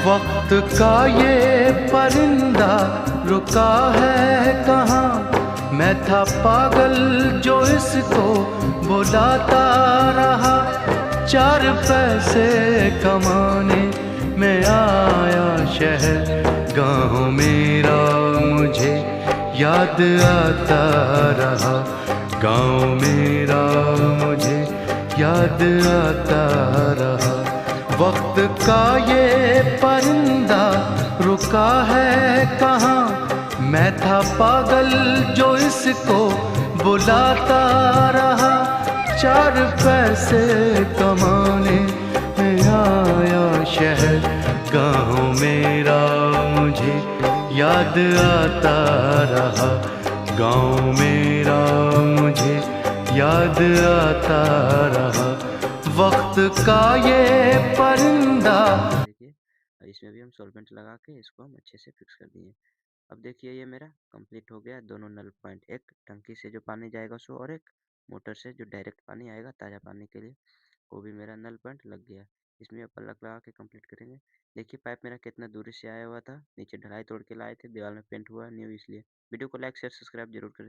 वक्त का ये परिंदा रुका है कहाँ। मैं था पागल जो इसको बुलाता रहा। चार पैसे कमाने में आया शहर, गाँव मेरा मुझे याद आता रहा। गाँव मेरा मुझे याद आता रहा। वक्त का ये परिंदा रुका है कहाँ। मैं था पागल जो इसको बुलाता रहा। चार पैसे कमाने में आया शहर, गाँव मेरा मुझे याद आता रहा। गाँव मेरा मुझे याद आता रहा। वक्त का ये परिंदा। देखिए इसमें भी हम सॉल्वेंट लगा के इसको हम अच्छे से फिक्स कर दिए। अब देखिए ये मेरा कंप्लीट हो गया। दोनों नल पॉइंट, एक टंकी से जो पानी जाएगा सो, और एक मोटर से जो डायरेक्ट पानी आएगा ताज़ा पानी के लिए, वो भी मेरा नल पॉइंट लग गया। इसमें अब प्लग लगा के कंप्लीट करेंगे। देखिए पाइप मेरा कितना दूरी से आया हुआ था, नीचे ढलाई तोड़ के लाए थे, दीवार में पेंट हुआ न्यू, इसलिए वीडियो को लाइक शेयर सब्सक्राइब जरूर करें।